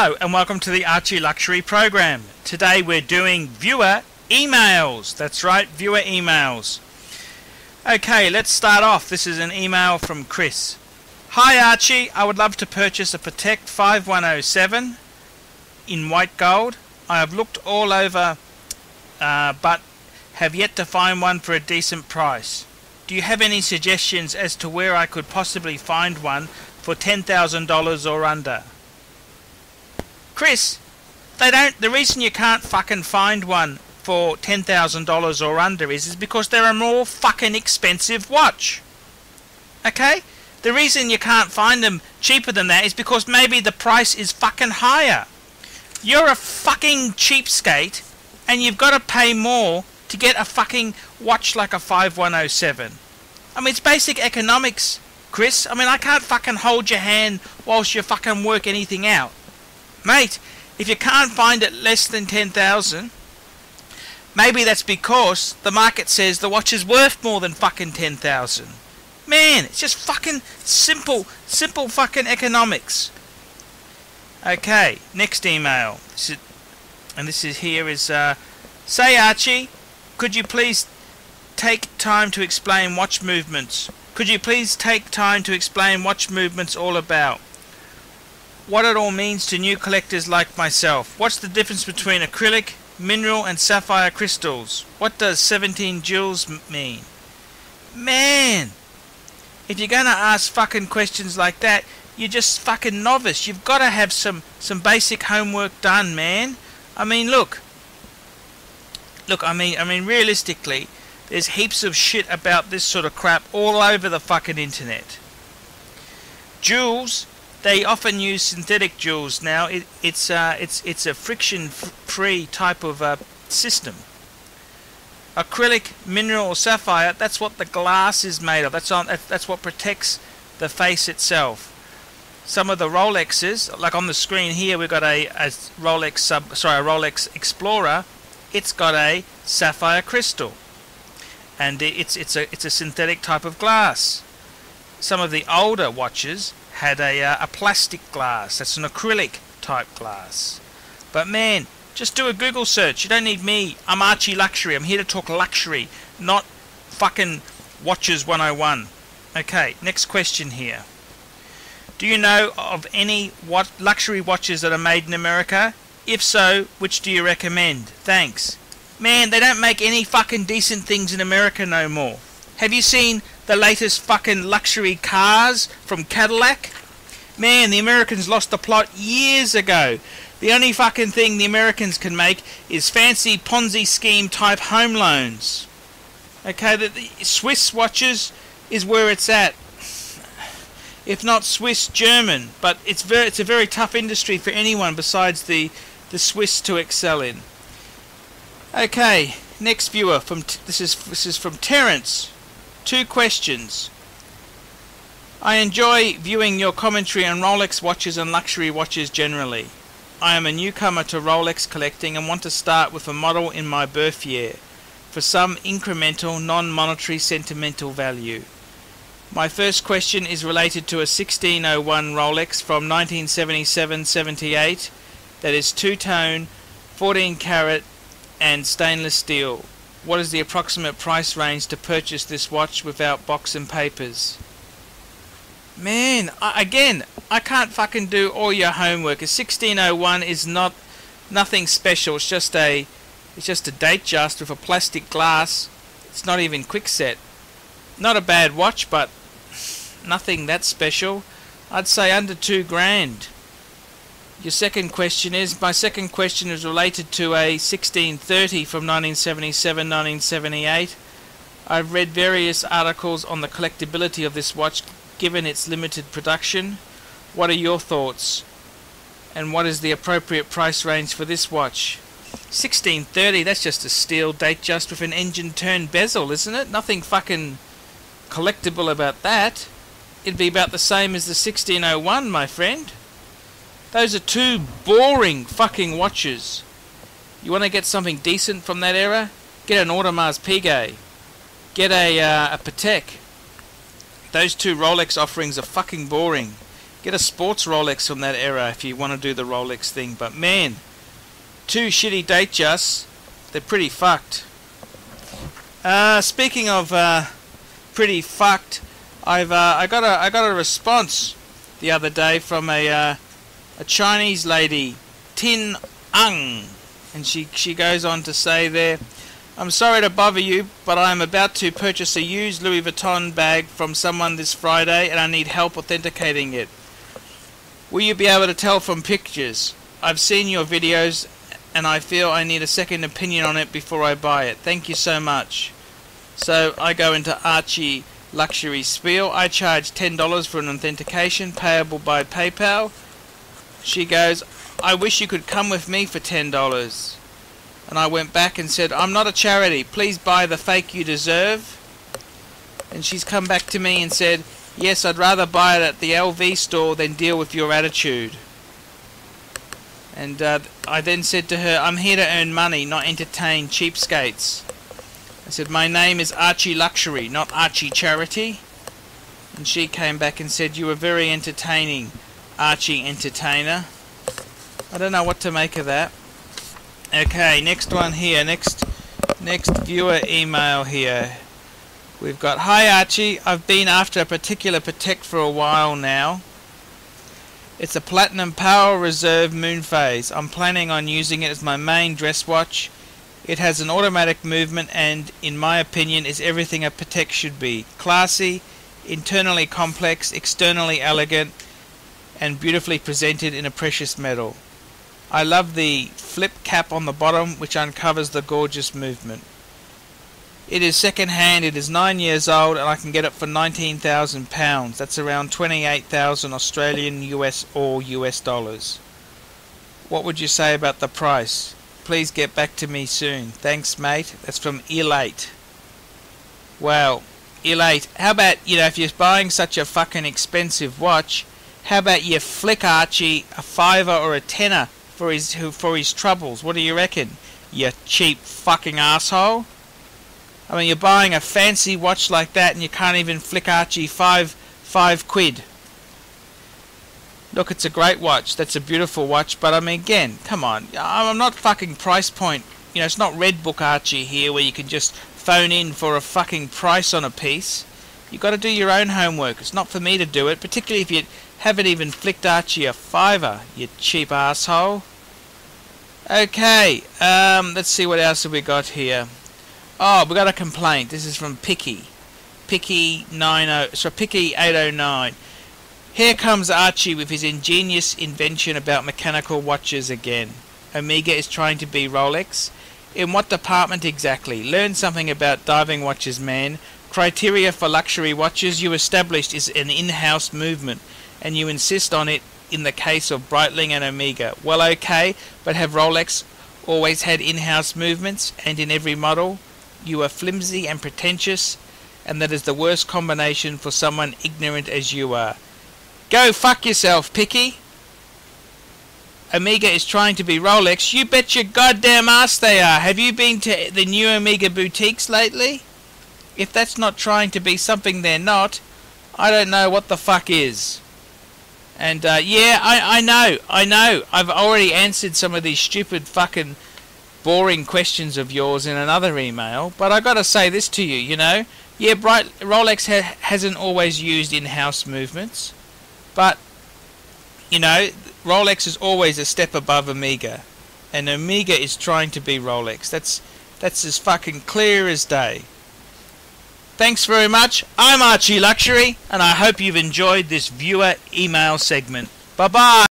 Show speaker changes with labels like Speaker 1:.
Speaker 1: Hello and welcome to the Archie Luxury program. Today we're doing viewer emails. That's right, viewer emails. Okay, let's start off. This is an email from Chris. Hi Archie, I would love to purchase a Patek 5107 in white gold. I have looked all over but have yet to find one for a decent price. Do you have any suggestions as to where I could possibly find one for $10,000 or under? Chris, the reason you can't fucking find one for $10,000 or under is because they're a more fucking expensive watch. Okay? The reason you can't find them cheaper than that is because maybe the price is fucking higher. You're a fucking cheapskate and you've got to pay more to get a fucking watch like a 5107. I mean, it's basic economics, Chris. I mean, I can't fucking hold your hand whilst you fucking work anything out. Mate, if you can't find it less than 10,000, maybe that's because the market says the watch is worth more than fucking 10,000. Man, it's just fucking simple fucking economics. Okay, next email. Say Archie, could you please take time to explain watch movements? Could you please take time to explain watch movements all about? What it all means to new collectors like myself. What's the difference between acrylic, mineral and sapphire crystals? What does 17 joules mean? Man, if you're gonna ask fucking questions like that, you're just fucking novice. You've got to have some basic homework done, man. I mean, look. I mean, realistically, there's heaps of shit about this sort of crap all over the fucking internet. Joules. They often use synthetic joules now. It's a friction-free type of system. Acrylic, mineral, or sapphire, that's what the glass is made of. That's what protects the face itself. Some of the Rolexes, like on the screen here, we've got a Rolex Explorer. It's got a sapphire crystal, and it's a synthetic type of glass. Some of the older watches had a plastic glass. That's an acrylic type glass. But man, just do a Google search. You don't need me. I'm Archie Luxury. I'm here to talk luxury, not fucking watches 101. Okay, next question here. Do you know of any luxury watches that are made in America? If so, which do you recommend? Thanks. Man, they don't make any fucking decent things in America no more. Have you seen the latest fucking luxury cars from Cadillac? Man, the Americans lost the plot years ago. The only fucking thing the Americans can make is fancy Ponzi scheme type home loans. Okay, the Swiss watches is where it's at. If not Swiss, German. But it's a very tough industry for anyone besides the Swiss to excel in. Okay, next viewer. This is from Terence. 2 questions. I enjoy viewing your commentary on Rolex watches and luxury watches generally. I am a newcomer to Rolex collecting and want to start with a model in my birth year for some incremental non-monetary sentimental value. My first question is related to a 1601 Rolex from 1977-78 that is two-tone, 14 karat and stainless steel. What is the approximate price range to purchase this watch without box and papers? Man, I can't fucking do all your homework. A 1601 is nothing special. It's just a date just with a plastic glass. It's not even quickset. Not a bad watch, but nothing that special. I'd say under $2,000. My second question is related to a 1630 from 1977-1978. I've read various articles on the collectability of this watch given its limited production. What are your thoughts? And what is the appropriate price range for this watch? 1630, that's just a steel date just with an engine turned bezel, isn't it? Nothing fucking collectible about that. It'd be about the same as the 1601, my friend. Those are 2 boring fucking watches. You want to get something decent from that era? Get an Audemars Piguet. Get a Patek. Those 2 Rolex offerings are fucking boring. Get a sports Rolex from that era if you want to do the Rolex thing. But man, 2 shitty Datejust, they're pretty fucked. Speaking of pretty fucked, I got a response the other day from a Chinese lady, Tin Ang, and she goes on to say there, I'm sorry to bother you, but I am about to purchase a used Louis Vuitton bag from someone this Friday and I need help authenticating it. Will you be able to tell from pictures? I've seen your videos and I feel I need a second opinion on it before I buy it. Thank you so much. So I go into Archie Luxury spiel. I charge $10 for an authentication payable by PayPal. She goes, I wish you could come with me for $10. And I went back and said, I'm not a charity. Please buy the fake you deserve. And she's come back to me and said, yes, I'd rather buy it at the LV store than deal with your attitude. And I then said to her, I'm here to earn money, not entertain cheapskates. I said, my name is Archie Luxury, not Archie Charity. And she came back and said, you were very entertaining, Archie Entertainer. I don't know what to make of that. Okay, next one here, next viewer email here. We've got, hi Archie, I've been after a particular Patek for a while now. It's a Platinum Power Reserve Moon Phase. I'm planning on using it as my main dress watch. It has an automatic movement and, in my opinion, is everything a Patek should be. Classy, internally complex, externally elegant, and beautifully presented in a precious metal. I love the flip cap on the bottom, which uncovers the gorgeous movement. It is second hand, it is 9 years old, and I can get it for £19,000. That's around 28,000 Australian, US or US dollars. What would you say about the price? Please get back to me soon. Thanks, mate. That's from Elate. Well, Elate, how about, if you're buying such a fucking expensive watch, how about you flick Archie a $5 or a $10 for his troubles? What do you reckon, you cheap fucking asshole? I mean, you're buying a fancy watch like that and you can't even flick Archie five quid. Look, it's a great watch. That's a beautiful watch. But I mean, again, come on. I'm not fucking price point. It's not Red Book Archie here where you can just phone in for a fucking price on a piece. You've got to do your own homework. It's not for me to do it, particularly if you haven't even flicked Archie a $5, you cheap asshole. Okay, let's see what else have we got here. Oh, we got a complaint. This is from Picky. Picky 809. Here comes Archie with his ingenious invention about mechanical watches again. Omega is trying to be Rolex. In what department exactly? Learn something about diving watches, man. Criteria for luxury watches you established is an in-house movement, and you insist on it in the case of Breitling and Omega. Well, okay, but have Rolex always had in-house movements, and in every model? You are flimsy and pretentious, and that is the worst combination for someone ignorant as you are. Go fuck yourself, Picky. Omega is trying to be Rolex. You bet your goddamn ass they are. Have you been to the new Omega boutiques lately? If that's not trying to be something they're not, I don't know what the fuck is. And yeah, I know. I've already answered some of these stupid fucking boring questions of yours in another email, but I gotta say this to you, yeah, Rolex hasn't always used in-house movements, but Rolex is always a step above Omega, and Omega is trying to be Rolex. That's as fucking clear as day. Thanks very much. I'm Archie Luxury, and I hope you've enjoyed this viewer email segment. Bye bye.